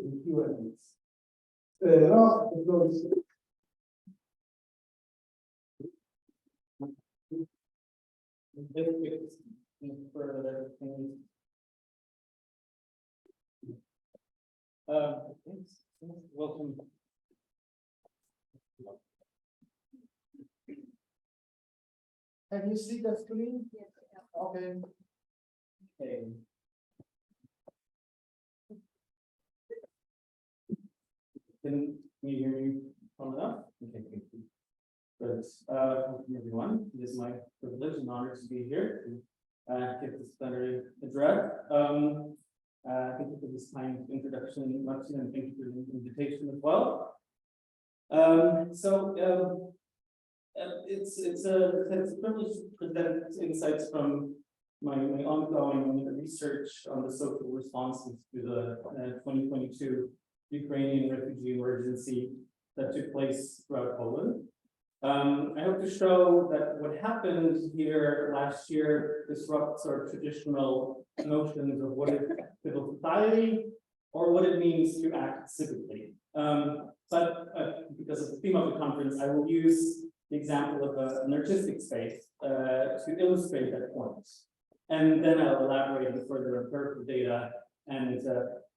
in Q&As. Roch, the floor is yours. Welcome. Can you see the screen? Yes. Okay. Okay. Can you hear me well enough? Okay, thank you. Good. Welcome everyone. It is my privilege and honor to be here to give this plenary address. Thank you for this kind introduction, Martin, and thank you for the invitation as well. It's a privilege to present insights from my ongoing research on the social responses to the 2022 Ukrainian refugee emergency that took place throughout Poland. I hope to show that what happened here last year disrupts our traditional notions of what is civil society or what it means to act civically. Because of the theme of the conference, I will use the example of an artistic space to illustrate that point. And then I'll elaborate with further empirical data and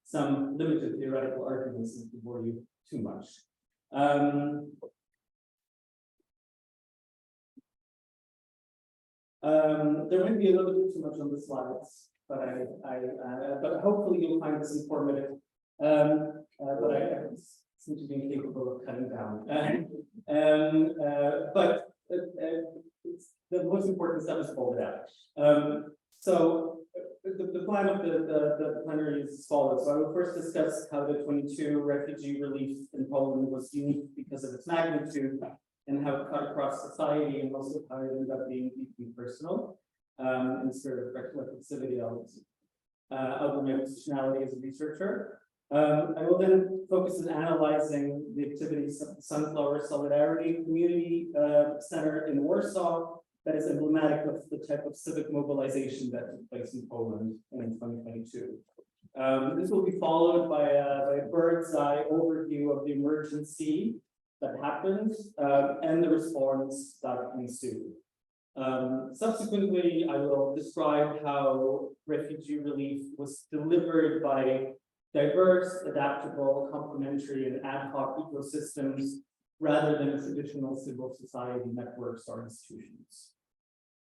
some limited theoretical arguments to bore you too much. There might be a little bit too much on the slides, but hopefully you'll find this informative. But I seem to be incapable of cutting down. The most important stuff is folded out. So the plan of the plenary is as follows. So I will first discuss how the 22 refugee relief in Poland was unique because of its magnitude and how it cut across society, and also how it ended up being deeply personal. In sort of reflexivity, I'll my positionality as a researcher. I will then focus on analyzing the activities of the Sunflower Solidarity Community Center in Warsaw that is emblematic of the type of civic mobilization that took place in Poland in 2022. This will be followed by a bird's eye overview of the emergency that happened and the response that ensued. Subsequently, I will describe how refugee relief was delivered by diverse, adaptable, complementary, and ad hoc ecosystems rather than traditional civil society networks or institutions.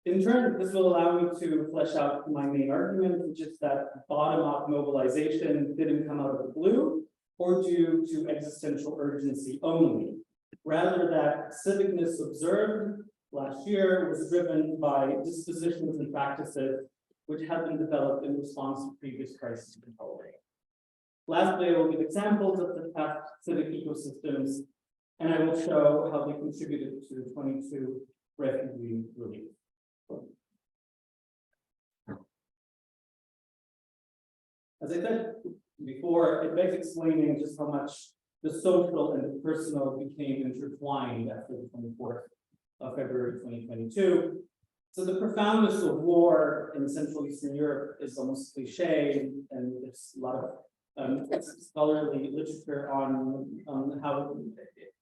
In turn, this will allow me to flesh out my main argument, which is that bottom-up mobilization didn't come out of the blue or due to existential urgency only. Rather, that civicness observed last year was driven by dispositions and practices which have been developed in response to previous crises in Poland. Lastly, I will give examples of the past civic ecosystems, and I will show how they contributed to the 22 refugee relief. As I said before, it begs explaining just how much the social and the personal became intertwined after the 24th of February 2022. So the profoundness of war in Central Eastern Europe is almost cliche, and there's a lot of scholarly literature on how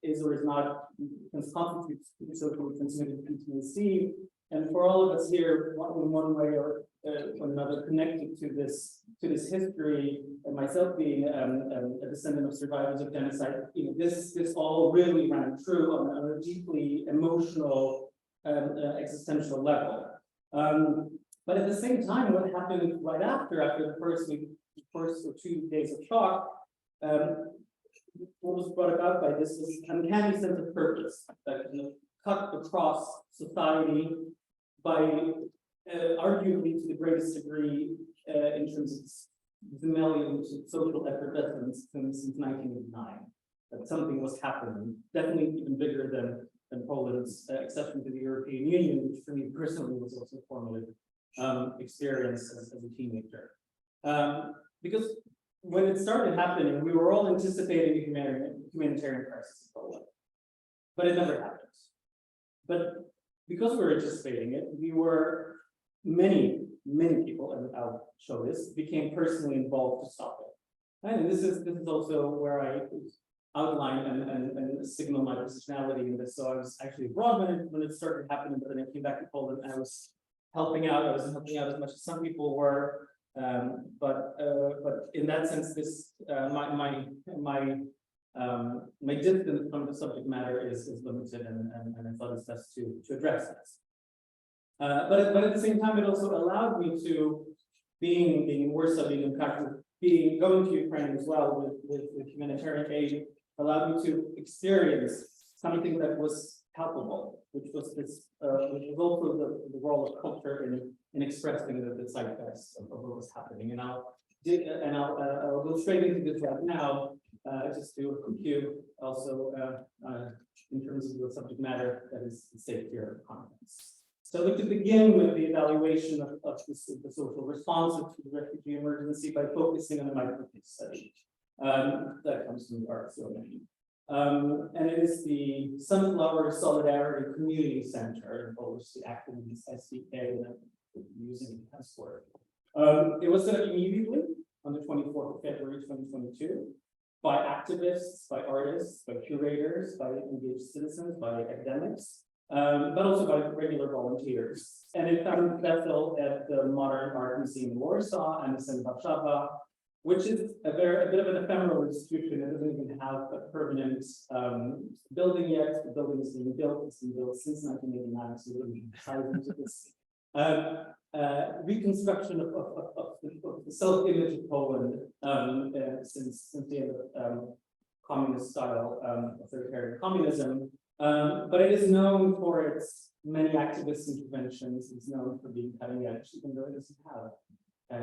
it is or is not constitutes socially transmitted PTSD. And for all of us here, in one way or another, connected to this history, and myself being a descendant of survivors of genocide, this all really ran true on a deeply emotional, existential level. But at the same time, what happened right after the first or 2 days of shock, what was brought about by this was an uncanny sense of purpose that kind of cut across society by arguably to the greatest degree in terms of the millions of social effervescence since 1989. That something was happening, definitely even bigger than Poland's accession to the European Union, which for me personally was also a formative experience as a teenager. Because when it started happening, we were all anticipating a humanitarian crisis in Poland, but it never happened. But because we were anticipating it, many people, and I'll show this, became personally involved to stop it. And this is also where I outline and signal my positionality in this. So I was actually abroad when it started happening, but then I came back to Poland and I was helping out. I wasn't helping out as much as some people were, but in that sense, this my distance from the subject matter is limited, and I thought it's best to address this. But at the same time, it also allowed me to being in Warsaw, being in practice, going to Ukraine as well with humanitarian aid, allowed me to experience something that was palpable, which was this, which was also the role of culture in expressing the zeitgeist of what was happening. And I'll go straight into this right now, just to quick you also in terms of the subject matter that is safe here conference. So I'd like to begin with the evaluation of the social response to the refugee emergency by focusing on a micro case study that comes from the arts domain. And it is the Sunflower Solidarity Community Center, in Polish, the acronym is SDK, and I'm using the password. It was set up immediately on the 24th of February 2022 by activists, by artists, by curators, by engaged citizens, by academics. But also by regular volunteers. And it found vessel at the Modern Art Museum in Warsaw and in Warszawa, which is a bit of an ephemeral institution. It doesn't even have a permanent building yet. The building is being built. It's been built since 1989, so we're really excited into this reconstruction of the self-image of Poland since the end of communist style authoritarian communism. But it is known for its many activist interventions. It's known for being cutting edge, even though it doesn't have a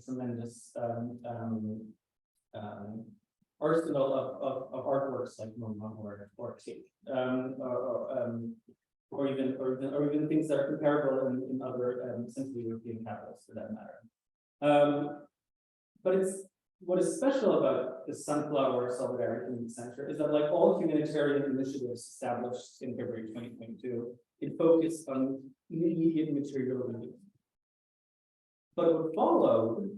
tremendous arsenal of artworks like MoMA or Tape, or even things that are comparable in other Central European capitals, for that matter. But what is special about the Sunflower Solidarity Community Center is that, like all humanitarian initiatives established in February 2022, it focused on immediate material relief. But what followed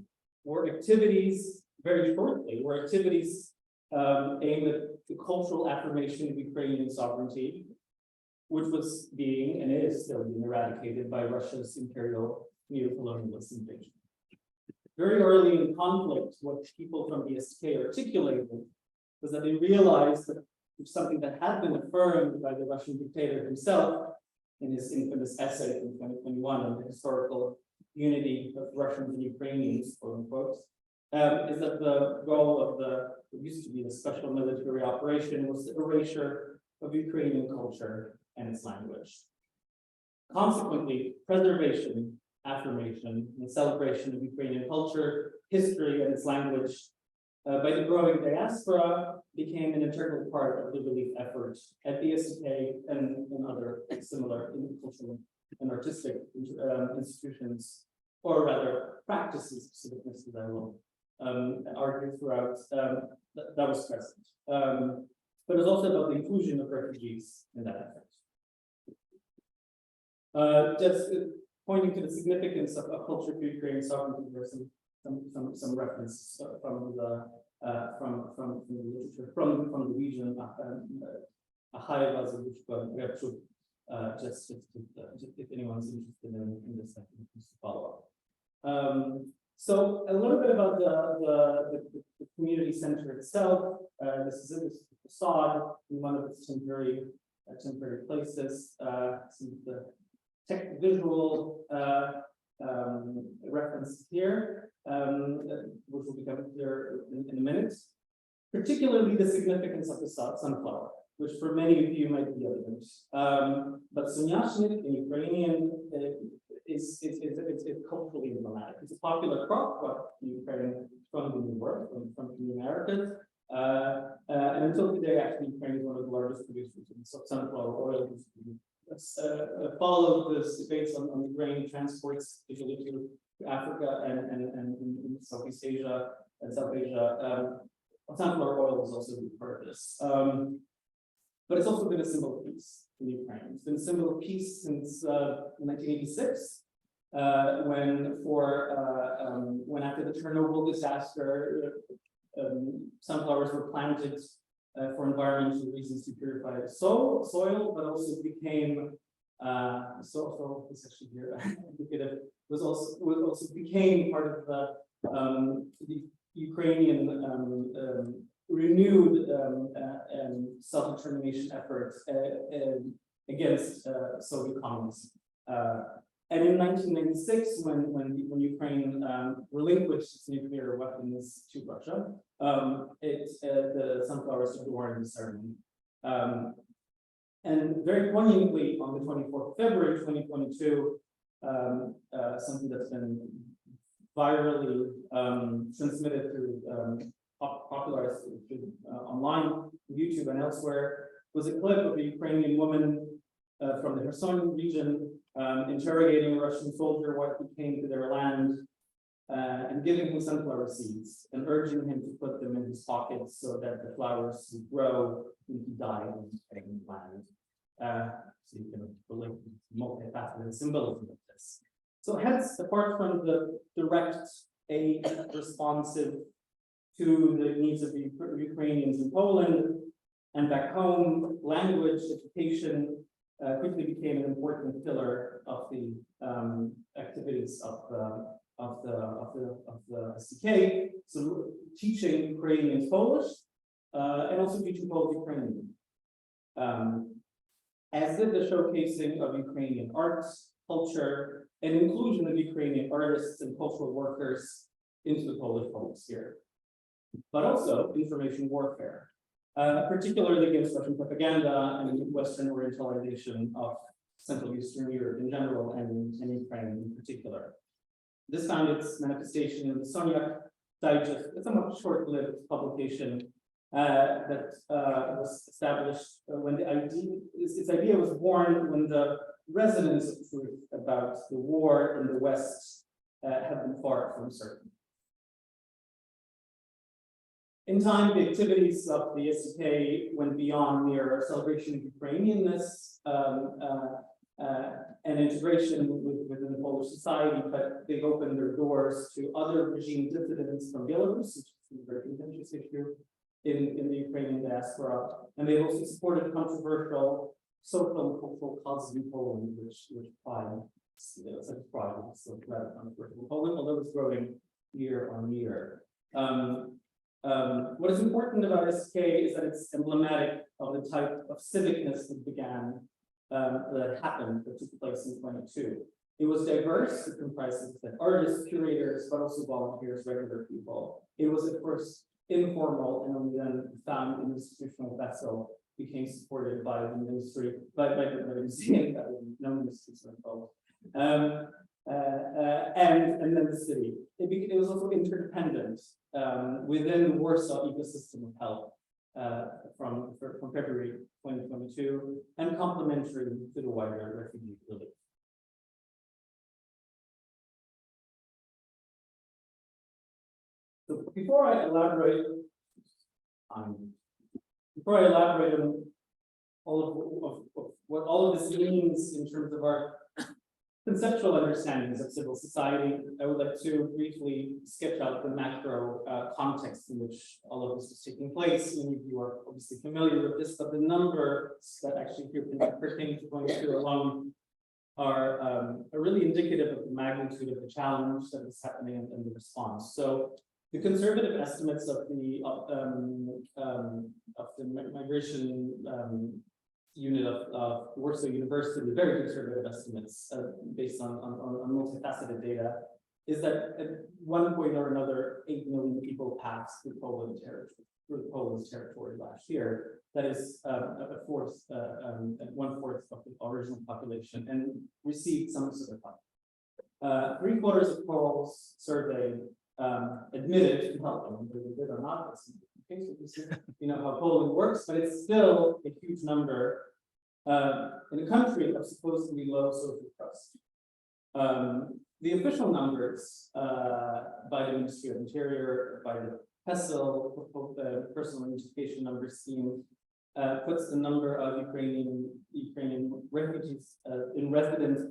were activities, very shortly, aimed at the cultural affirmation of Ukrainian sovereignty, which was being, and is still being, eradicated by Russia's imperial neo-colonialist invasion. Very early in the conflict, what people from the SK articulated was that they realized that something that had been affirmed by the Russian dictator himself in his infamous essay from 2021 on the historical unity of Russians and Ukrainians, quote unquote, is that the goal of what used to be the special military operation was the erasure of Ukrainian culture and its language. Consequently, preservation, affirmation, and celebration of Ukrainian culture, history, and its language by the growing diaspora became an integral part of the relief efforts at the SDK and other similar cultural and artistic institutions, or rather practices of civicness, as I will argue throughout, that was present. But it was also about the inclusion of refugees in that effort. Just pointing to the significance of culture for Ukrainian sovereignty, there's some reference from the literature from the region. Wasowicz, just if anyone's interested in this, I can just follow up. So a little bit about the community center itself. This is the facade in one of its temporary places. Some of the tech visual references here, which will become clear in a minute. Particularly the significance of the sunflower, which for many of you might be evident. But Sonyashnik in Ukrainian is culturally emblematic. It's a popular crop in Ukraine from the New World, from the Americas. And until today, actually, Ukraine is one of the largest producers of sunflower oil. Followed the debates on the grain transports, usually to Africa and Southeast Asia and South Asia. Sunflower oil is also a big part of this. But it's also been a symbol of peace in Ukraine. It's been a symbol of peace since 1986, when after the Chernobyl disaster, sunflowers were planted for environmental reasons to purify the soil, but also became so this actually here indicative was also became part of the Ukrainian renewed self-determination efforts against Soviet communism. And in 1996, when Ukraine relinquished its nuclear weapons to Russia, the sunflowers adorned the ceremony. And very poignantly, on the 24th of February 2022, something that's been virally transmitted through popularized online, YouTube and elsewhere, was a clip of a Ukrainian woman from the Kherson region interrogating a Russian soldier what he came to their land and giving him sunflower seeds and urging him to put them in his pockets so that the flowers would grow when he died in the land. So you can relate the multifaceted symbolism of this. So hence, apart from the direct aid responsive to the needs of the Ukrainians in Poland and back home, language, education quickly became an important pillar of the activities of the SDK. So teaching Ukrainians Polish and also teaching Polish Ukrainian. As did the showcasing of Ukrainian arts, culture, and inclusion of Ukrainian artists and cultural workers into the Polish public sphere, but also information warfare, particularly against Russian propaganda and Western orientalization of Central Eastern Europe in general and Ukraine in particular. This found its manifestation in the Sonyak Digest, a somewhat short-lived publication that was established when its idea was born when the resonance of truth about the war in the West had been far from certain. In time, the activities of the SDK went beyond mere celebration of Ukrainianness and integration within the Polish society, but they've opened their doors to other regime dissidents from Belarus, which is a very contentious issue in the Ukrainian diaspora, and they've also supported controversial social and cultural causes in Poland, which pride, such pride is so rather controversial in Poland, although it's growing year on year. What is important about SK is that it's emblematic of the type of civicness that began, that took place in 22. It was diverse, it comprises artists, curators, but also volunteers, regular people. It was at first informal and only then found in institutional vessel, became supported by the ministry, by the museum, no ministries were involved. And then the city. It was also interdependent within the Warsaw ecosystem of help from February 2022 and complementary to the wider refugee relief. So before I elaborate on all of what all of this means in terms of our conceptual understandings of civil society, I would like to briefly sketch out the macro context in which all of this is taking place. Many of you are obviously familiar with this, but the numbers that actually here pertain to 22 alone are really indicative of the magnitude of the challenge that is happening and the response. So the conservative estimates of the migration unit of Warsaw University, very conservative estimates based on multifaceted data, is that at one point or another, 8 million people passed through Poland's territory last year. That is a fourth, 1/4 of the original population, and received some sort of help. 3/4 of Poles surveyed admitted to help them, whether they did or not. That's in case you know how Poland works, but it's still a huge number in a country of supposedly low social trust. The official numbers by the Ministry of Interior, by the PESEL, Personal Identification Number Scheme, puts the number of Ukrainian refugees in residence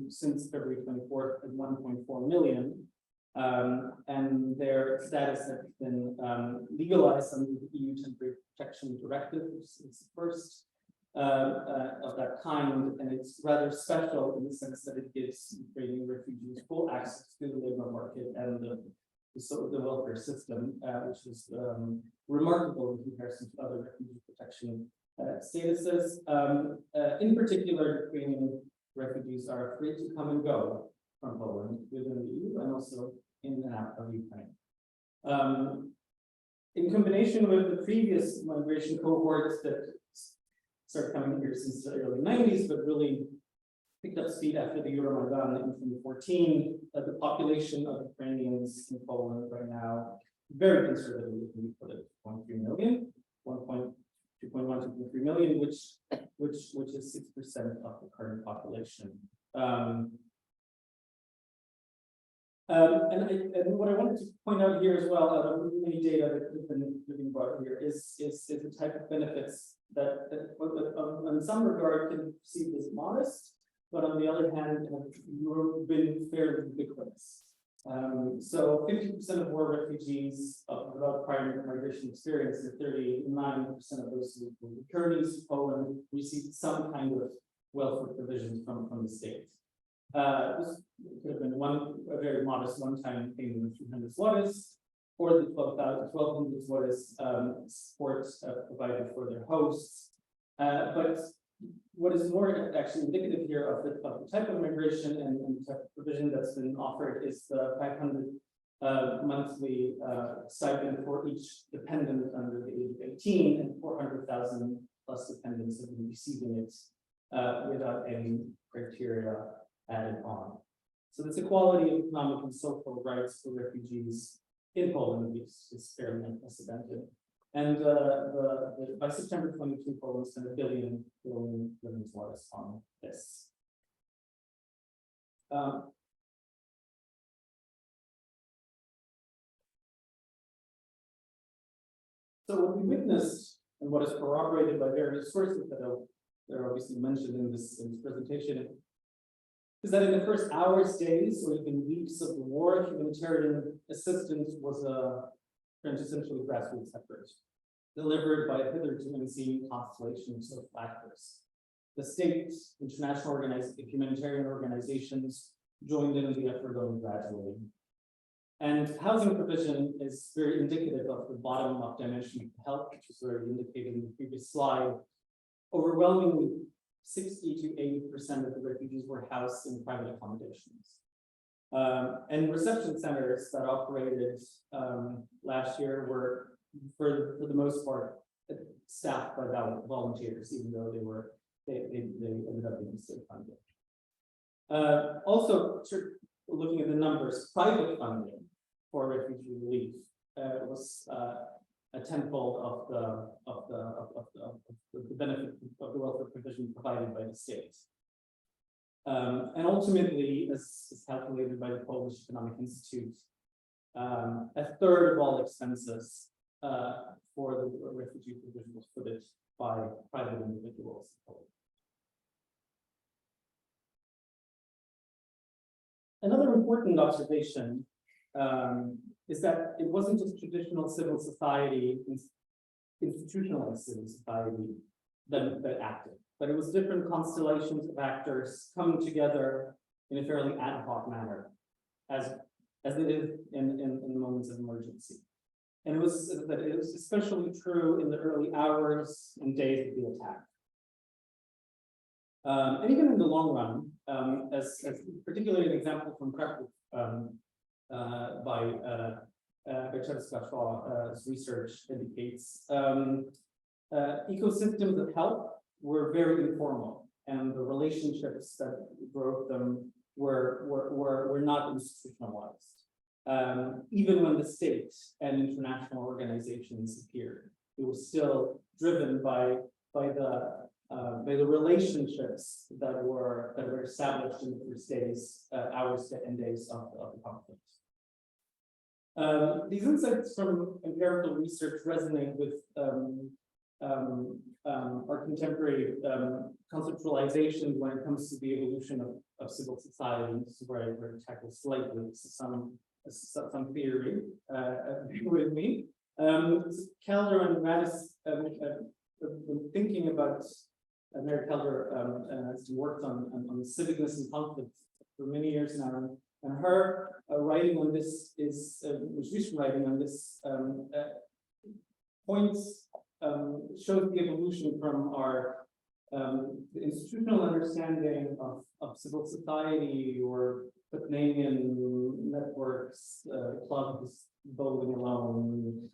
since February 24th at 1.4 million. And their status has been legalized under the EU Temporary Protection Directive, which is the first of that kind, and it's rather special in the sense that it gives Ukrainian refugees full access to the labor market and the welfare system, which is remarkable in comparison to other refugee protection statuses. In particular, Ukrainian refugees are free to come and go from Poland within the EU and also in and out of Ukraine. In combination with the previous migration cohorts that started coming here since the early 90s, but really picked up speed after the Euromaidan in 2014, the population of Ukrainians in Poland right now, very conservatively, we put it 2.3 million, 2.3 million, which is 6% of the current population. And what I wanted to point out here as well, out of many data that have been brought here, is the type of benefits that in some regard can be perceived as modest, but on the other hand, have been fairly ubiquitous. So 50% of war refugees without prior migration experience, and 39% of those who were returnees to Poland received some kind of welfare provisions from the state. This could have been a very modest one-time payment of 300 zlotys, or the 1,200 zlotys support provided for their hosts. But what is more actually indicative here of the type of migration and the type of provision that's been offered is the 500 monthly stipend for each dependent under the age of 18, and 400,000 plus dependents have been receiving it without any criteria added on. So this equality of economic and social rights for refugees in Poland is fairly unprecedented. And by September 22, Poland spent $1 billion on this. So what we witnessed, and what is corroborated by various sources that are obviously mentioned in this presentation, is that in the first hours, days, or even weeks of the war, humanitarian assistance was essentially grassroots effort, delivered by a hitherto unseen constellation of social actors. The state, international humanitarian organizations joined in the effort only gradually. And housing provision is very indicative of the bottom-up dimension of health, which was already indicated in the previous slide. Overwhelmingly, 60 to 80% of the refugees were housed in private accommodations. And reception centers that operated last year were, for the most part, staffed by volunteers, even though they ended up being state funded. Also, looking at the numbers, private funding for refugee relief was a tenfold of the benefit of the welfare provision provided by the state. And ultimately, as calculated by the Polish Economic Institute, a third of all expenses for the refugee provision was footed by private individuals. Another important observation is that it wasn't just traditional civil society, institutionalized civil society that acted, but it was different constellations of actors coming together in a fairly ad hoc manner, as it is in moments of emergency. And it was especially true in the early hours and days of the attack. And even in the long run, as particularly an example from Krakow by Shaw's research indicates, ecosystems of health were very informal, and the relationships that drove them were not institutionalized. Even when the state and international organizations appeared, it was still driven by the relationships that were established in the first days, hours and days of the conflict. These insights from empirical research resonate with our contemporary conceptualizations when it comes to the evolution of civil society. This is where I tackle slightly some theory with me. Calder and Radis thinking about Mary Calder has worked on civicness and conflict for many years now, and her writing on this is most recent writing on this points shows the evolution from our the institutional understanding of civil society or Putnamian networks, clubs, bowling alone,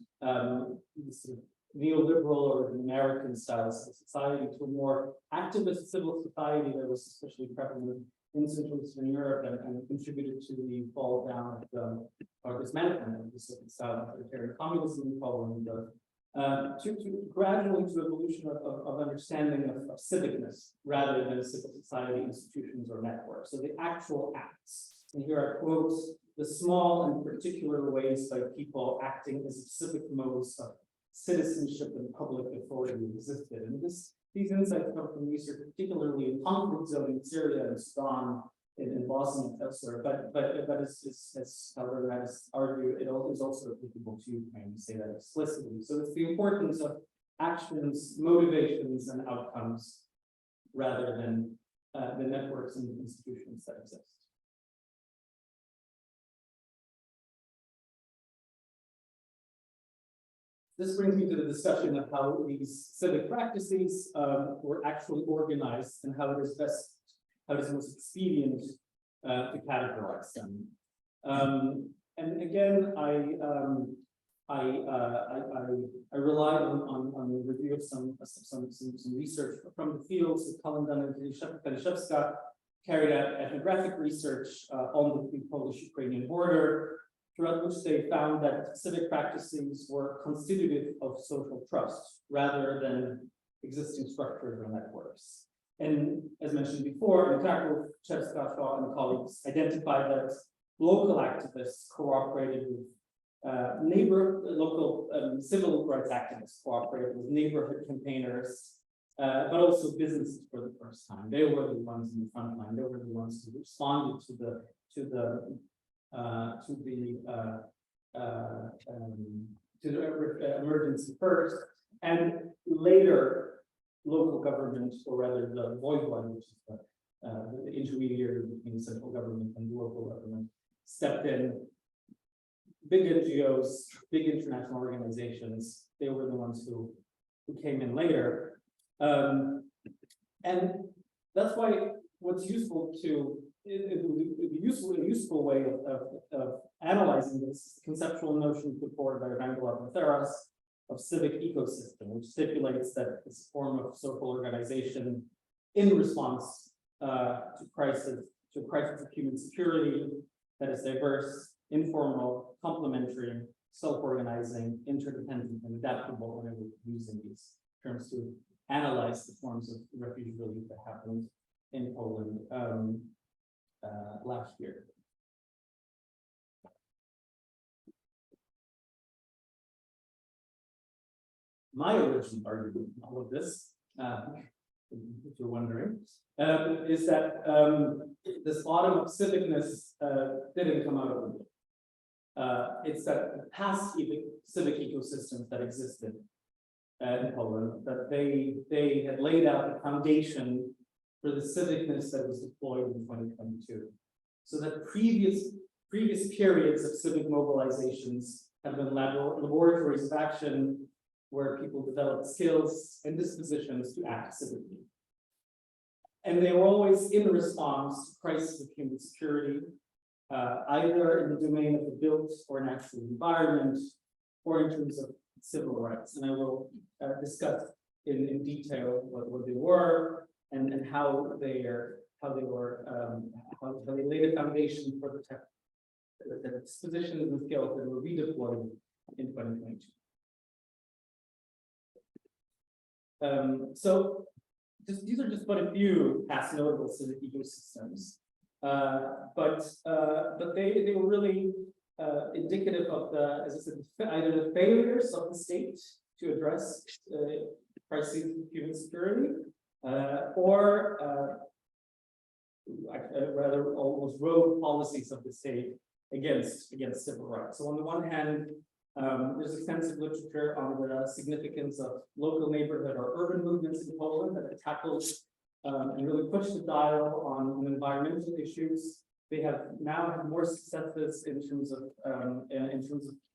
this sort of neoliberal or American style civil society, to a more activist civil society that was especially prevalent in Central Eastern Europe and contributed to the fall down of this management of the style of authoritarian communism in Poland, to gradually to evolution of understanding of civicness rather than civil society institutions or networks. So the actual acts. And here I quote, the small and particular ways by people acting as civic modes of citizenship and public authority existed. And these insights come from research, particularly in conflict zone in Syria and Sudan, in Bosnia and elsewhere. But as Calder has argued, it is also applicable to Ukraine. Say that explicitly. So it's the importance of actions, motivations, and outcomes rather than the networks and institutions that exist. This brings me to the discussion of how these civic practices were actually organized and how it is most expedient to categorize them. And again, I rely on the review of some research from the fields that Colin Dunn and Kalishevska carried out ethnographic research on the Polish-Ukrainian border, throughout which they found that civic practices were constitutive of social trust rather than existing structures or networks. And as mentioned before, Chevska and colleagues identified that local activists cooperated with local civil rights activists cooperated with neighborhood campaigners, but also businesses for the first time. They were the ones in the front line. They were the ones who responded to the emergency first, and later local government, or rather the Voivod, which is the intermediary between the central government and the local government, stepped in. Big NGOs, big international organizations, they were the ones who came in later. And that's why what's useful to a useful way of analyzing this conceptual notion put forward by Evangela Banderas of civic ecosystem, which stipulates that this form of social organization in response to crisis of human security that is diverse, informal, complementary, self-organizing, interdependent, and adaptable. And I will be using these terms to analyze the forms of refugee relief that happened in Poland last year. My original argument in all of this, if you're wondering, is that this autumn of civicness didn't come out of the blue. It's that the past civic ecosystems that existed in Poland, that they had laid out the foundation for the civicness that was deployed in 2022. So that previous periods of civic mobilizations have been laboratories of action where people developed skills and dispositions to act civically. And they were always in response to crises of human security, either in the domain of the built or natural environment, or in terms of civil rights. And I will discuss in detail what they were and how they laid a foundation for the dispositions and skills that were redeployed in 2022. So these are just but a few past notable civic ecosystems, but they were really indicative of the, as I said, either the failures of the state to address crises of human security, or rather almost rogue policies of the state against civil rights. So on the one hand, there's extensive literature on the significance of local neighborhood or urban movements in Poland that have tackled and really pushed the dial on environmental issues. They have now had more successes in terms of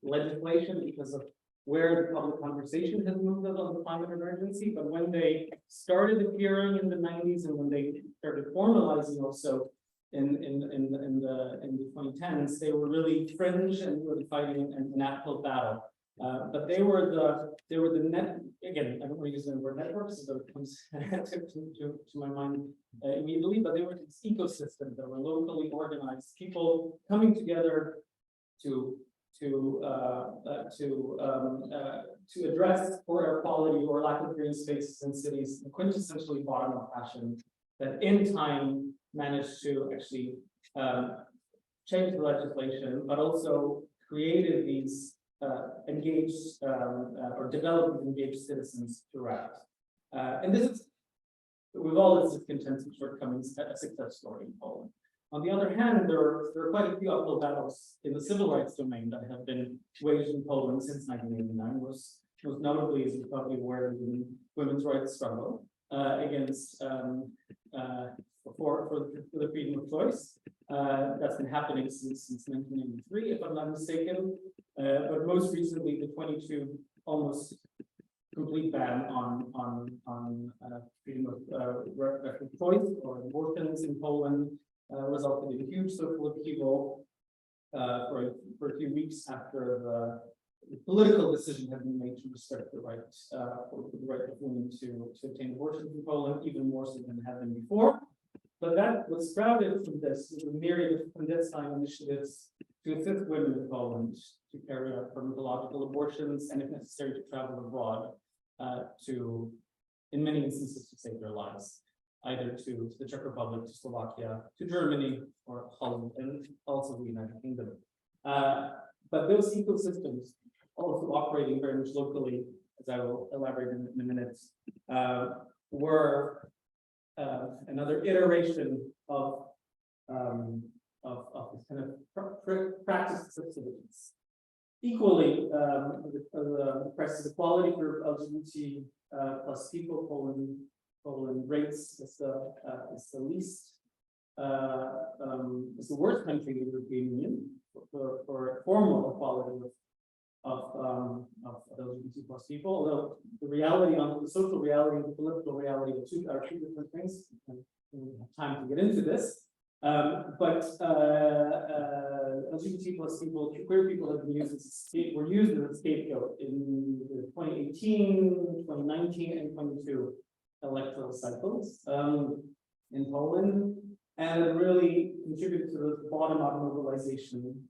legislation because of where the public conversation has moved on the climate emergency. But when they started appearing in the 90s and when they started formalizing also in the 2010s, they were really fringe and really fighting an uphill battle. But they were the net, again, I don't want to use the word networks, so it comes to my mind immediately, but they were this ecosystem that were locally organized, people coming together to address poor air quality or lack of green spaces in cities in quintessentially bottom-up fashion that in time managed to actually change the legislation, but also created these engaged or developed engaged citizens throughout. And this is, with all its discontents and shortcomings, a success story in Poland. On the other hand, there are quite a few uphill battles in the civil rights domain that have been waged in Poland since 1989. Most notably, as you probably aware, the women's rights struggle against for the freedom of choice. That's been happening since 1993, if I'm not mistaken. But most recently, the 22 almost complete ban on freedom of choice or abortions in Poland resulted in huge social upheaval for a few weeks after the political decision had been made to restrict the right for the right of women to obtain abortions in Poland, even more so than it had been before. But that was sprouted from this, with a myriad of clandestine initiatives to assist women in Poland to carry out pharmacological abortions and, if necessary, to travel abroad to, in many instances, to save their lives, either to the Czech Republic, to Slovakia, to Germany, or Holland, and also the United Kingdom. But those ecosystems, also operating very much locally, as I will elaborate in a minute, were another iteration of this kind of practice of citizens. Equally, the press equality for LGBT plus people, Poland rates is the least, is the worst country in the European Union for formal equality of LGBT plus people. Although the reality on the social reality and the political reality are two different things. We don't have time to get into this. But LGBT plus people, queer people have been used as a scapegoat in the 2018, 2019, and 22 electoral cycles in Poland, and really contributed to the bottom-up mobilization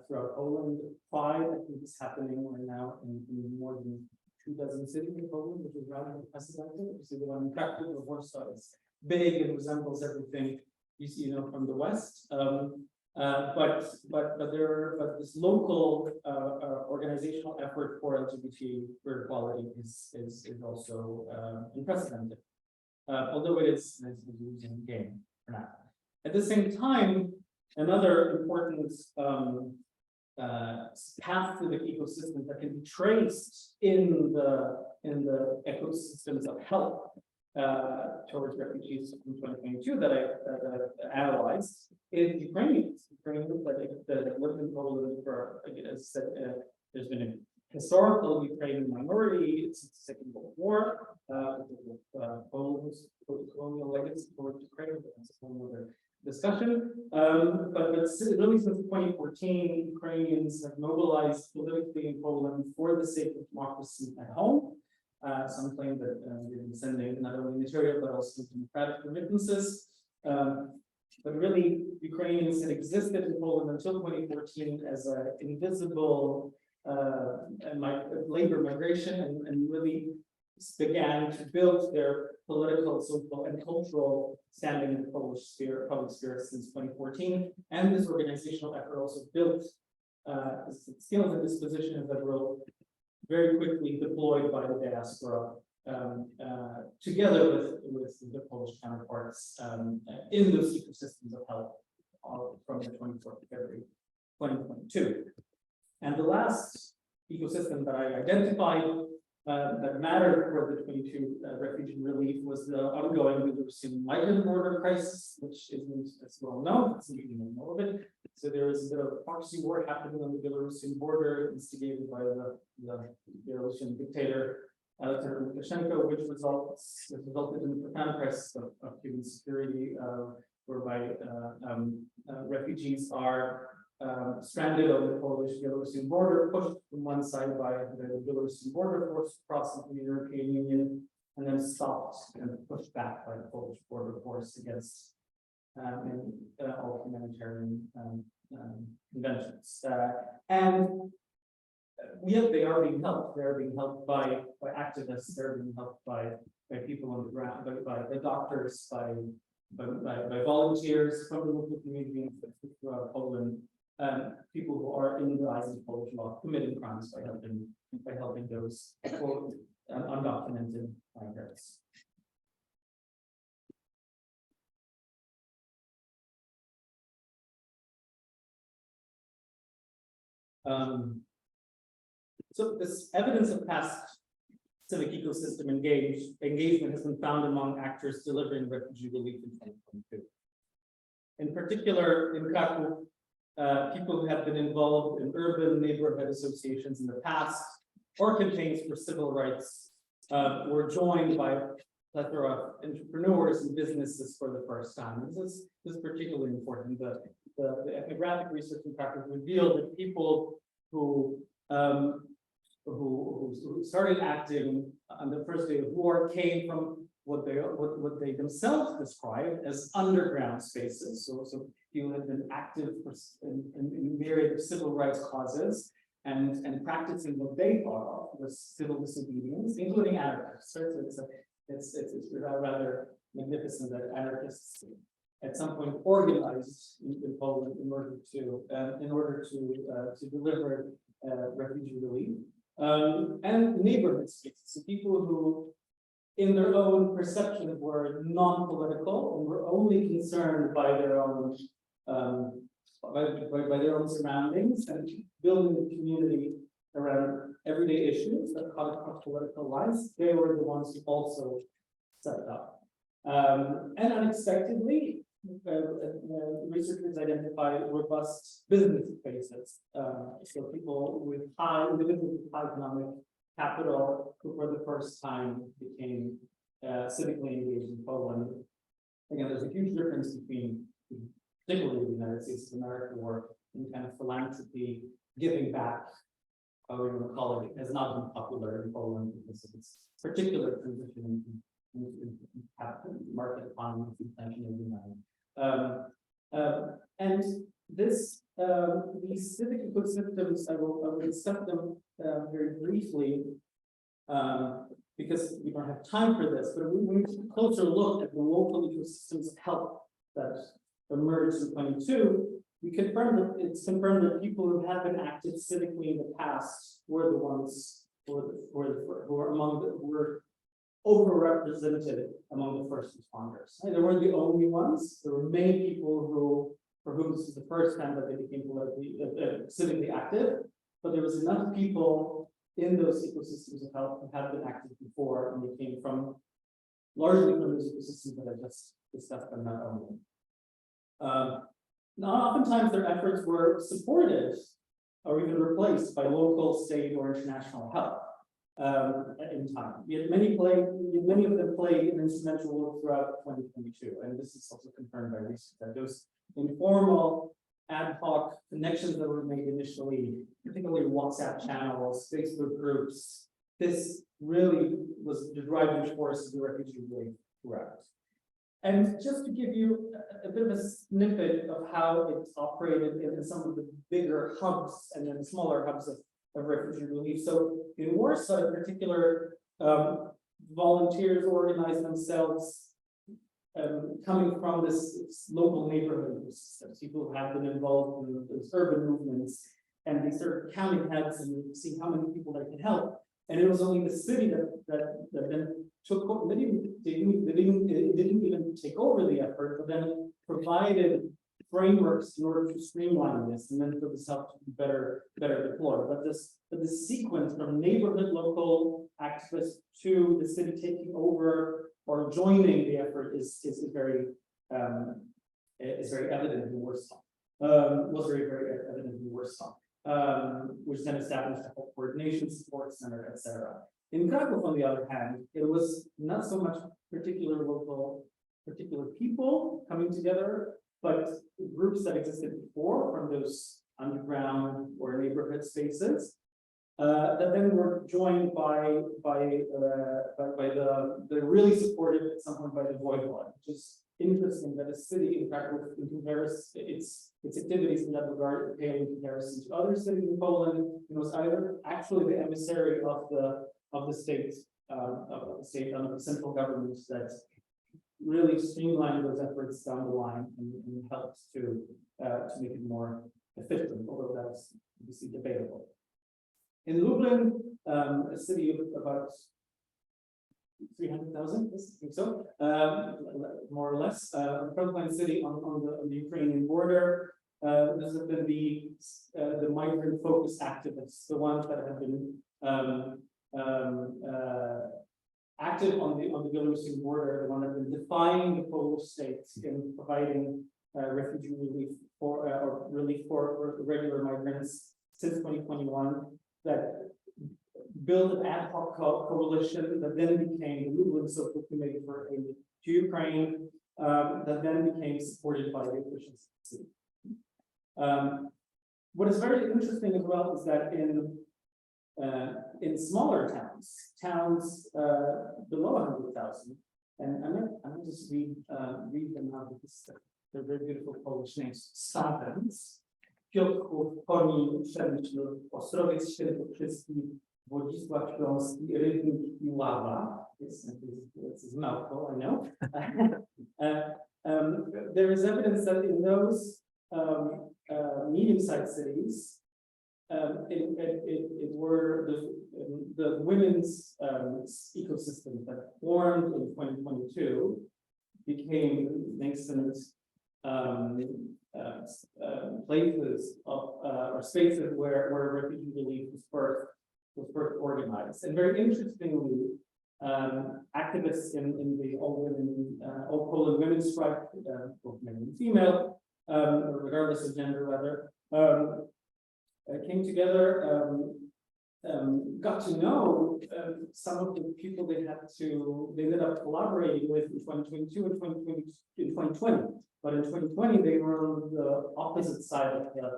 throughout Poland. Pride, I think, is happening right now in more than 24 cities in Poland, which is rather unprecedented. You see the one in Krakow or Warsaw is big and resembles everything you see, from the West. But this local organizational effort for LGBT queer equality is also unprecedented, although it is a losing game for now. At the same time, another important path to the ecosystem that can be traced in the ecosystems of help towards refugees from 2022 that I analyzed is Ukrainians that lived in Poland for, as I said, there's been a historical Ukrainian minority since the Second World War, Poland's colonial legacy towards Ukraine, but that's a whole other discussion. But really since 2014, Ukrainians have mobilized politically in Poland for the sake of democracy at home. Some claim that they've been sending not only material but also democratic remittances. But really, Ukrainians had existed in Poland until 2014 as an invisible labor migration, and really began to build their political, social, and cultural standing in the Polish public sphere since 2014. And this organizational effort also built skills and dispositions that were very quickly deployed by the diaspora together with the Polish counterparts in those ecosystems of health from the 24th of February 2022. And the last ecosystem that I identified that mattered for the 22 refugee relief was the ongoing Belarusian migrant border crisis, which isn't as well known. It's you don't know of it. So there is a bit of a proxy war happening on the Belarusian border, instigated by the Belarusian dictator Alexander Lukashenko, which resulted in the profound crisis of human security, whereby refugees are stranded on the Polish-Belarusian border, pushed from one side by the Belarusian border force crossing the European Union, and then stopped and pushed back by the Polish border force against all humanitarian conventions. And they are being helped. They are being helped by activists. They're being helped by people on the ground, by doctors, by volunteers from the local community throughout Poland. People who are in the eyes of Polish law committing crimes by helping those undocumented migrants. So this evidence of past civic ecosystem engagement has been found among actors delivering refugee relief in 2022. In particular, in Krakow, people who have been involved in urban neighborhood associations in the past or campaigns for civil rights were joined by a plethora of entrepreneurs and businesses for the first time. This is particularly important. The ethnographic research in Krakow revealed that people who started acting on the first day of war came from what they themselves described as underground spaces. So people had been active in myriad of civil rights causes and practicing what they thought of was civil disobedience, including anarchists. So it's rather magnificent that anarchists at some point organized in Poland in order to deliver refugee relief. And neighborhood spaces, so people who, in their own perception, were non-political and were only concerned by their own surroundings and building a community around everyday issues that cut across political lines. They were the ones who also set it up. And unexpectedly, researchers identified robust business spaces. So people with individuals with high economic capital who for the first time became civically engaged in Poland. Again, there's a huge difference between, particularly the United States of America, where in kind of philanthropy, giving back, however you want to call it, has not been popular in Poland because of its particular transition in market economy and these civic ecosystems, I will discuss them very briefly because we don't have time for this, but when we take a closer look at the local ecosystems of health that emerged in 22, it's confirmed that people who have been active civically in the past were the ones who were overrepresented among the first responders. They weren't the only ones. There were many people for whom this is the first time that they became politically, civically active, but there was enough people in those ecosystems of health who had been active before, and they came largely from those ecosystems that I just discussed, but not only. Now, oftentimes their efforts were supported or even replaced by local, state, or international help. In time. Yet many of them play an instrumental role throughout 2022, and this is also confirmed by research that those informal ad hoc connections that were made initially, particularly WhatsApp channels, Facebook groups, this really was the driving force of the refugee wave throughout. And just to give you a bit of a snippet of how it's operated in some of the bigger hubs and then smaller hubs of refugee relief. So in Warsaw, in particular, volunteers organize themselves coming from this local neighborhood systems. People who have been involved in those urban movements, and they start counting heads and seeing how many people they can help. And it was only the city that then took, they didn't even take over the effort, but then provided frameworks in order to streamline this and then for this help to be better deployed. But the sequence from neighborhood local activists to the city taking over or joining the effort is very evident in Warsaw. Was very evident in Warsaw, which then established a whole coordination support center, etc. In Krakow, on the other hand, it was not so much particular people coming together, but groups that existed before from those underground or neighborhood spaces that then were joined by the really supported at some point by the Voivod, which is interesting that a city in Krakow, in comparison, its activities in that regard pale in comparison to other cities in Poland. It was either actually the emissary of the state of the central government that really streamlined those efforts down the line and helped to make it more efficient, although that's obviously debatable. In Lublin, a city of about 300,000, I think so, more or less, a frontline city on the Ukrainian border. This has been the migrant-focused activists, the ones that have been active on the Belarusian border, the one that have been defying the Polish state in providing refugee relief or relief for regular migrants since 2021. That built an ad hoc coalition that then became the Lublin Social Committee for aid to Ukraine, that then became supported by the officials. What is very interesting as well is that in smaller towns below 100,000, and I'm just read them out because they're very beautiful Polish names. Stawens, Piotrków, Konin, Przemyśl, Ostrowiec Świętokrzyski, Wodzisław Śląski, Rybnik i Ława. This is a mouthful, I know. There is evidence that in those medium-sized cities, it were the women's ecosystem that formed in 2022 became nascent places of or spaces where refugee relief was first organized. And very interestingly, activists in the All Poland Women's Strike, both men and female, regardless of gender, rather, came together, got to know some of the people they ended up collaborating with in 2022 and 2020. But in 2020, they were on the opposite side of the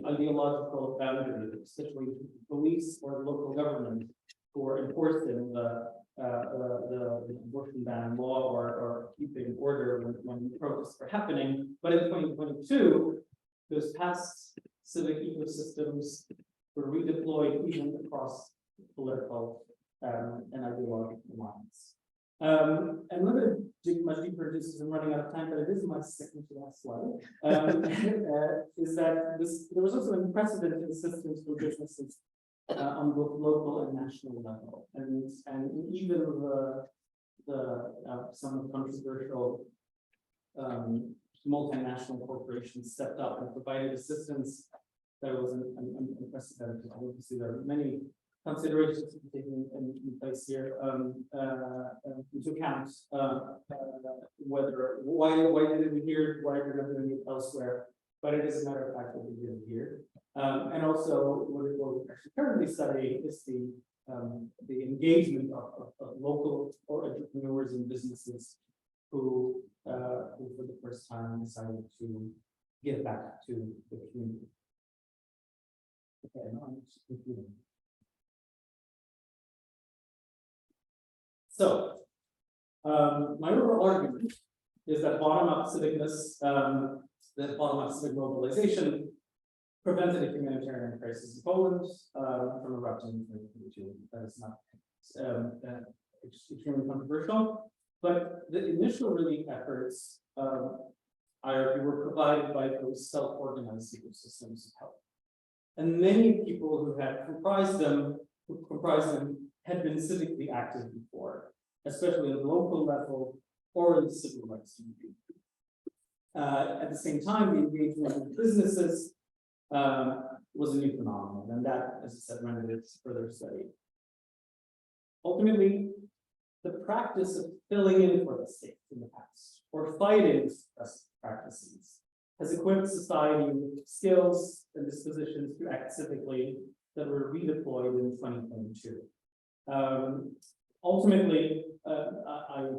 ideological boundary, especially police or local government, who were enforcing the abortion ban law or keeping order when protests were happening. But in 2022, those past civic ecosystems were redeployed even across political and ideological lines. And I'm not going to dig much deeper into this because I'm running out of time, but it is my second to last slide. Is that there was also an unprecedented systems for businesses on both local and national level, and even some controversial multinational corporations stepped up and provided assistance that was unprecedented. Obviously, there are many considerations to be taken in place here to account why did we hear, why we're not doing it elsewhere, but it is a matter of fact that we did it here. And also what we actually currently study is the engagement of local entrepreneurs and businesses who for the first time decided to give back to the community. Okay, now I'm just concluding. So, my overall argument is that bottom-up civicness, that bottom-up civic mobilization prevented a humanitarian crisis in Poland from erupting in 2022. That is not extremely controversial, but the initial relief efforts, I argue, were provided by those self-organized ecosystems of help. And many people who had comprised them had been civically active before, especially at the local level or in the civil rights movement. At the same time, the engagement with businesses was a new phenomenon, and that, as I said, rendered further study. Ultimately, the practice of filling in for the state in the past, or fighting such practices, has equipped society with skills and dispositions to act civically that were redeployed in 2022. Ultimately, I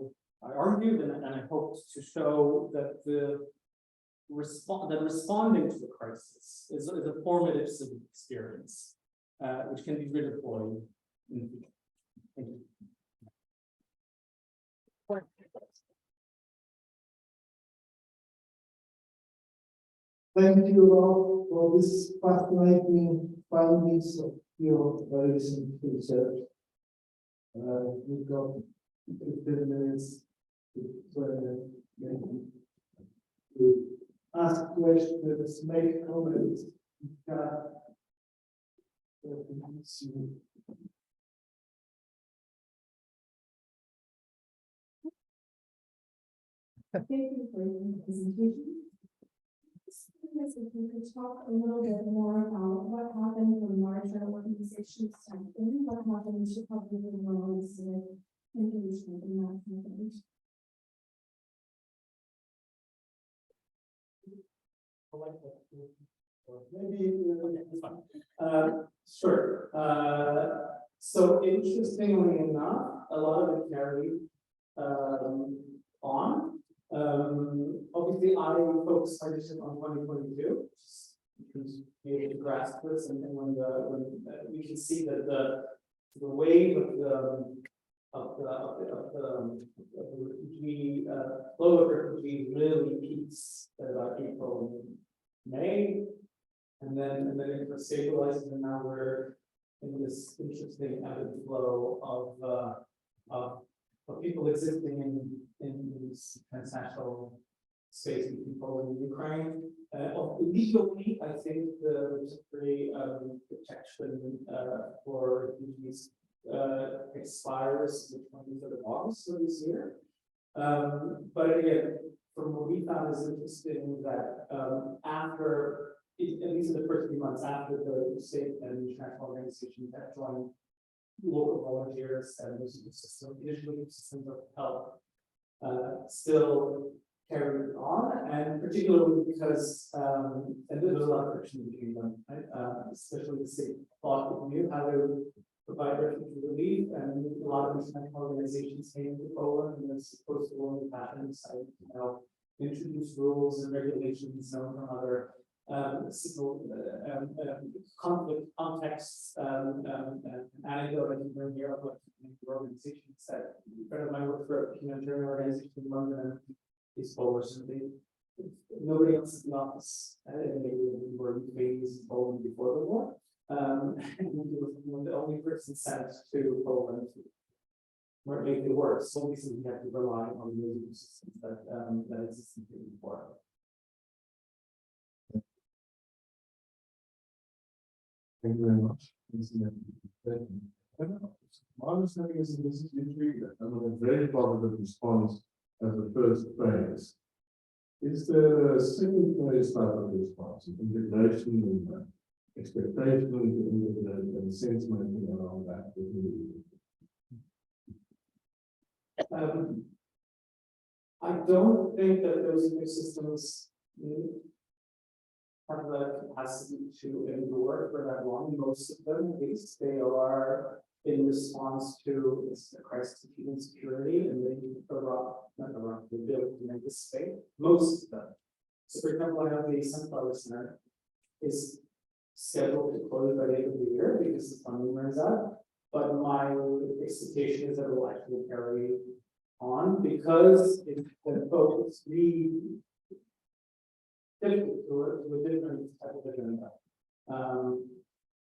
argued and I hoped to show that responding to the crisis is a formative civic experience, which can be redeployed in the future. Thank you. Thank you all for this fascinating findings of your very recent research. We've got 15 minutes to ask questions, make comments. Thank you for your presentation. If you could talk a little bit more about what happened when larger organizations stepped in, what happened to public and civic engagement in that movement. Sure. So interestingly enough, a lot of it carried on. Obviously, I focused my research on 2022, because we able to grasp this, and when we can see that the wave of the refugee flow of refugees really peaks at about April, May, and then it stabilizes, and now we're in this interesting ebb and flow of people existing in this transnational space between Poland and Ukraine. Legally, I think the temporary protection for refugees expires the 23rd of August of this year. But again, from what we found is interesting that after, at least in the first few months after the state and international organizations have joined, local volunteers and initially systems of help still carried on, and particularly because and there was a lot of friction between them, right? Especially the state thought it knew how to provide refugee relief, and a lot of international organizations came to Poland and was supposed to learn the patterns, introduce rules and regulations known from other conflict contexts, and anecdote I can bring here of what organizations said. A friend of mine worked for a humanitarian organization in London, and he's Polish, and nobody else in the office, and they were babies in Poland before the war. And he was one of the only person sent to Poland where it made it worse. So obviously we have to rely on the systems that existed before. Thank you very much. My understanding is that this is usually a very positive response as the first phase. Is there a second phase type of response, integration and expectation and sense making around that? I don't think that those new systems have the capacity to endure for that long. Most of them, at least, they are in response to this crisis of human security, and they the ability to anticipate. Most of them. So, for example, I know the Sunflower Center is scheduled to close by the end of the year because the funding runs out. But my expectation is that it will actually carry on because it can focus really different to a different type of agenda.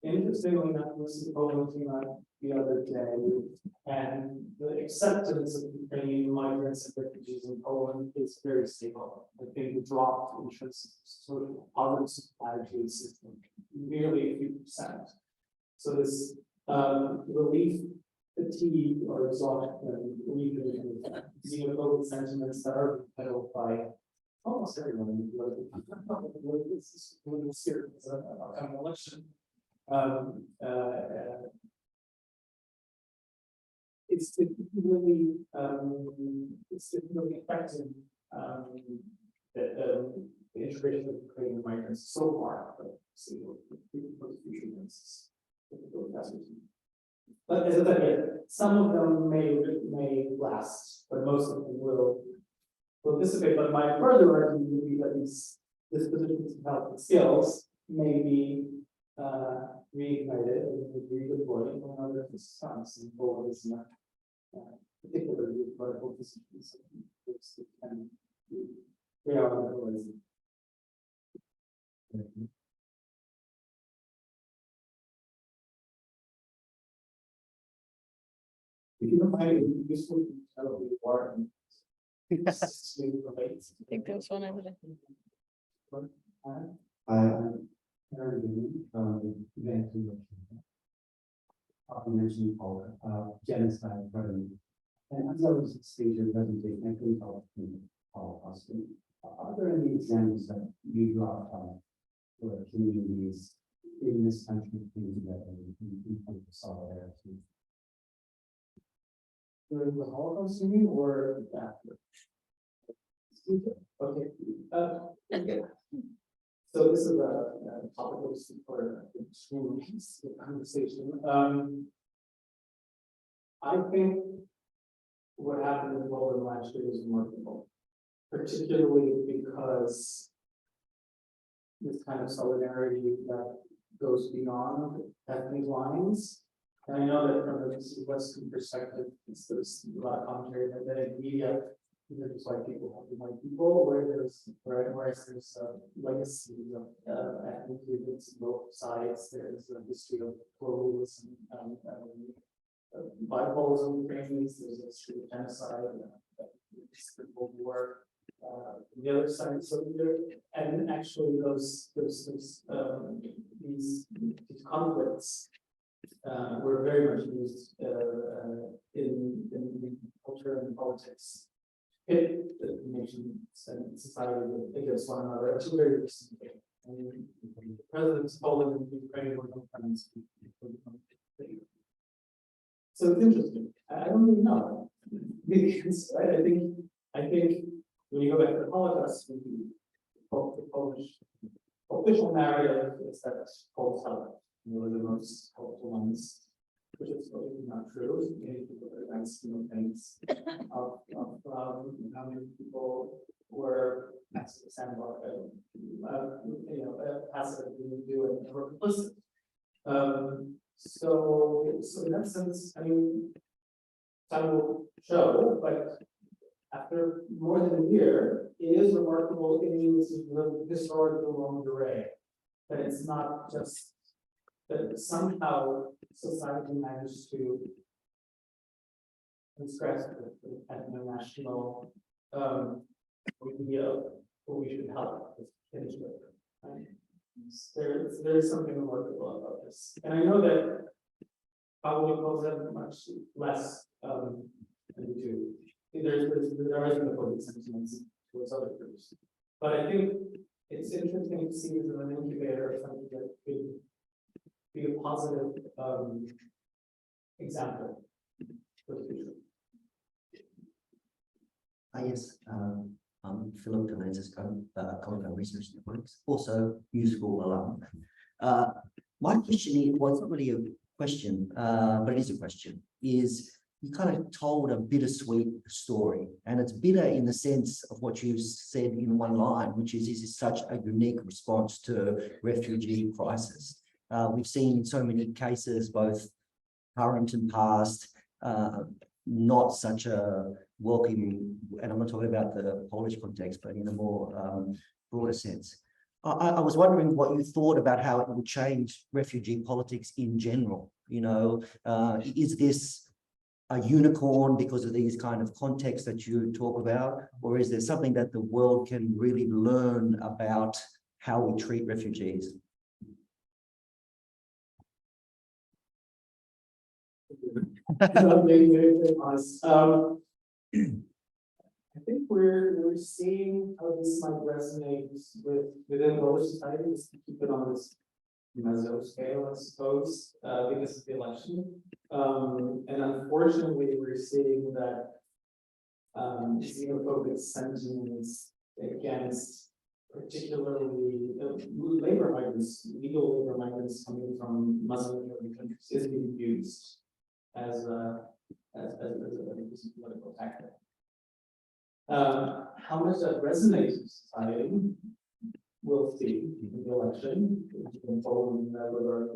Interestingly enough, this is Poland came out the other day, and the acceptance of Ukrainian migrants and refugees in Poland is very stable. I think it dropped in terms of sort of positive attitude system, nearly a few %. So this relief fatigue or exhaustion, or even xenophobic sentiments that are held by almost everyone in the political. This is really serious upcoming election. It's really affected the integration of Ukrainian migrants so far. But see what the future brings. But as I said, some of them may last, but most of them will dissipate. But my further argument would be that these dispositions of health and skills may be reignited and redeployed when other systems and populism, particularly with political decisions, can be reorganized. If you don't mind, it would be useful to tell who you are and I think there was one over there. I'm Aaron Dunin from Vancouver. Mentioned genocide prevalent. And as I was speaking to the presentation, I couldn't tell from Holocaust. Are there any examples that you draw from where communities in this country came together in terms of solidarity? During the Holocaust, you mean, or after? Okay. Okay. So this is a topic for extremely conversation. I think what happened in Poland last year was remarkable, particularly because this kind of solidarity that goes beyond ethnic lines. And I know that from a Western perspective, there's a lot of commentary that in media, there's white people helping white people, whereas there's a legacy of ethnic groups on both sides. There's a history of pluralism, bipolarism, Ukrainians. There's a history of genocide, the Cold War. The other side, so there, and actually these conflicts were very much used in culture and politics. Pit the nations and society against one another. It's very recent thing. I mean, the presidents of Poland and Ukraine were no friends. So it's interesting. I don't really know because right, I think when you go back to the Holocaust, the Polish official narrative is that Poles helped. They were the most helpful ones, which is totally not true. Many people are against things of how many people were passive passive and were complicit. So in that sense, I mean, time will show, but after more than a year, it is remarkable in the historical long array that it's not just that somehow society managed to express the ethno-national idea of what we should help finish with. Right? There's something remarkable about this. And I know that probably Poles have much less than we do. There are xenophobic sentiments towards other groups. But I think it's interesting to see as an incubator of something that could be a positive example for the future. Yes, I'm Philip Donatis, Congo Research Networks, also useful alum. My question is, well, it's not really a question, but it is a question, is you kind of told a bittersweet story, and it's bitter in the sense of what you said in one line, which is this is such a unique response to refugee crisis. We've seen in so many cases, both current and past, not such a welcoming, and I'm not talking about the Polish context, but in a more broader sense. I was wondering what you thought about how it would change refugee politics in general. You know, is this a unicorn because of these kind of contexts that you talk about, or is there something that the world can really learn about how we treat refugees? Very honest. I think we're seeing how this might resonate within Polish society, just to keep it on this meso scale, I suppose, because of the election. And unfortunately, we're seeing that xenophobic sentiments against particularly labor migrants, legal labor migrants coming from Muslim countries is being used as a political tactic. How much that resonates in society, we'll see in the election. Whether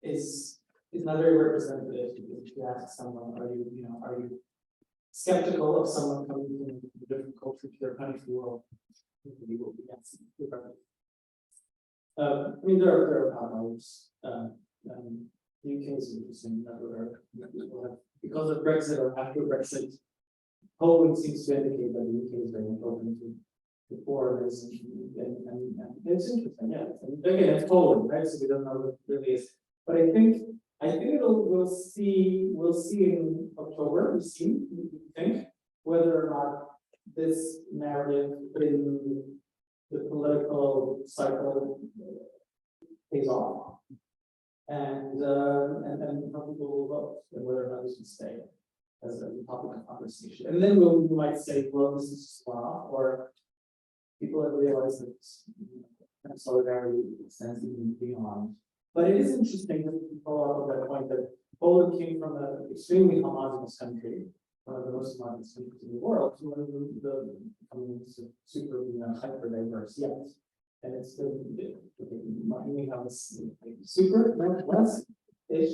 is not very representative. If you ask someone, are you skeptical of someone coming from a different culture to their country? Well, you will be yes. I mean, there are outliers. The UK is interesting in that regard. Because of Brexit or after Brexit, polling seems to indicate that the UK is very important to foreigners, and it's interesting. Yeah, and again, it's Poland, right? So we don't know what it really is, but I think we'll see in October. We think whether or not this narrative in the political cycle pays off, and how people will vote, and whether or not this will stay as a topic of conversation. And then we might say, well, this is just one-off, or people have realized that solidarity extends even beyond. But it is interesting to follow up on that point that Poland came from an extremely homogenous country, one of the most homogenous countries in the world, to one of the super hyper diverse yet. And it's we have super less ish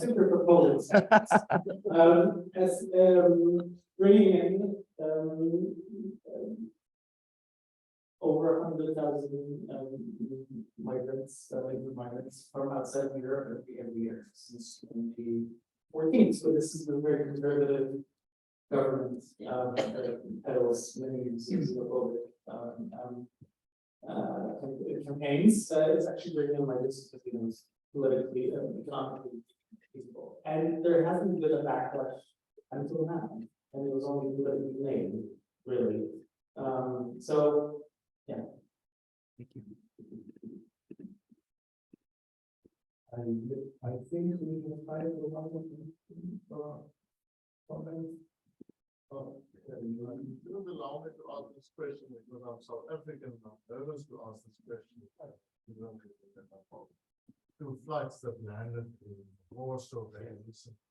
super for Poland. As bringing in over 100,000 migrants, labor migrants from outside of Europe every year since 2014. So this is a very conservative government pedals many xenophobic campaigns. It's actually bringing in migrants because it's politically and economically feasible. And there hasn't been a backlash until now, and it was only politically made, really. So. Yeah. Thank you. I think we can find the one comment. You don't allow me to ask this question because I'm South African and I'm nervous to ask this question. Two flights that landed in Warsaw very recently.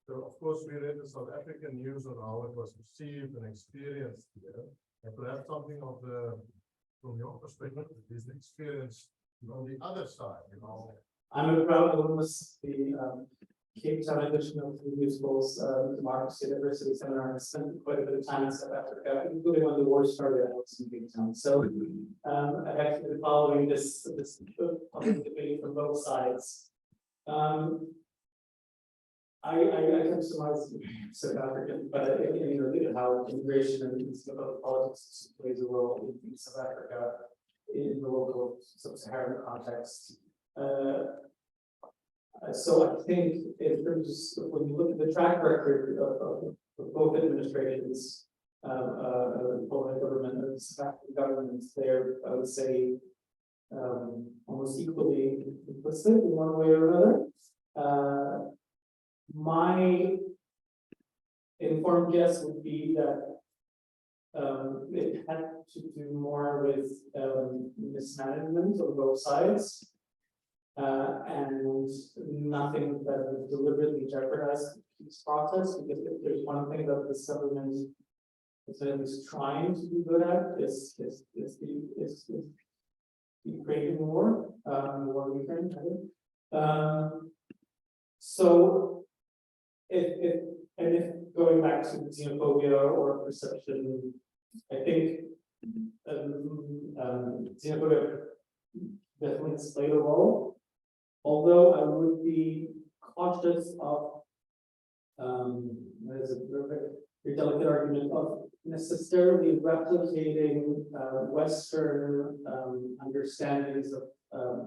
So of course we read the South African news on how it was received and experienced here. And perhaps something of the, from your perspective, is the experience on the other side, you know. I'm a proud alumnus of the Cape Town edition of the Musicals Democracy University Seminar. I spent quite a bit of time in South Africa, including when the war started. I was in Cape Town, so I've actually been following this public debate from both sides. I can surmise South African, but how immigration and politics plays a role in South Africa in the local sub-Saharan context. So I think in terms of when you look at the track record of both administrations, Polish government and the South African government, there I would say almost equally implicit in one way or another. My informed guess would be that it had to do more with mismanagement on both sides, and nothing that would deliberately jeopardize the peace process. Because if there's one thing that this government is trying to be good at, is the Ukrainian war, war in Ukraine. So. If going back to xenophobia or perception, I think xenophobia definitely has played a role. Although I would be cautious of there's a very delicate argument of necessarily replicating Western understandings of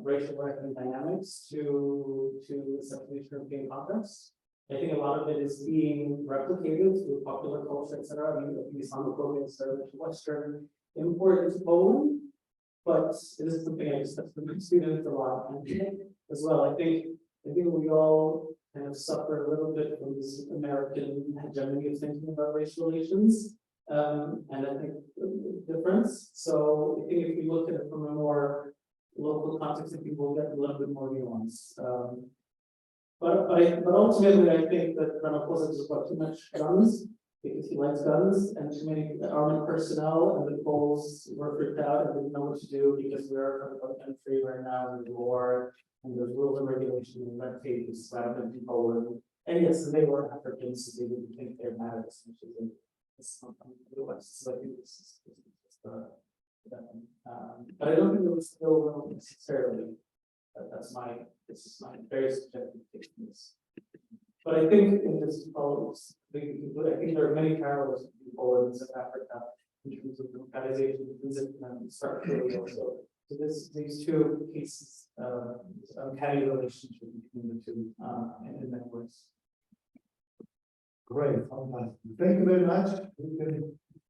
racial reckoning dynamics to essentially European context. I think a lot of it is being replicated through popular culture, etc. I mean, the Islamophobia is very much Western import into Poland, but it is something I discussed with my students a lot as well. I think we all kind of suffer a little bit from this American hegemony of thinking about race relations, and I think difference. So I think if we look at it from a more local context, I think we'll get a little bit more nuance. But ultimately, I think that Ramaphosa has got too much guns because he likes guns, and too many armed personnel, and the Poles were freaked out and didn't know what to do because we're a country right now in the war, and there's rules and regulations and red tape is rampant in Poland. And yes, they were Africans, so they didn't think they're mad as much as it's the West. So I think this is but I don't think it was still wrong necessarily. This is my very subjective take on this. But I think in this follows, I think there are many parallels between Poland and South Africa in terms of democratization, and structurally also. So these two cases, uncanny relationship between the two, in many ways. Great, thank you very much. We can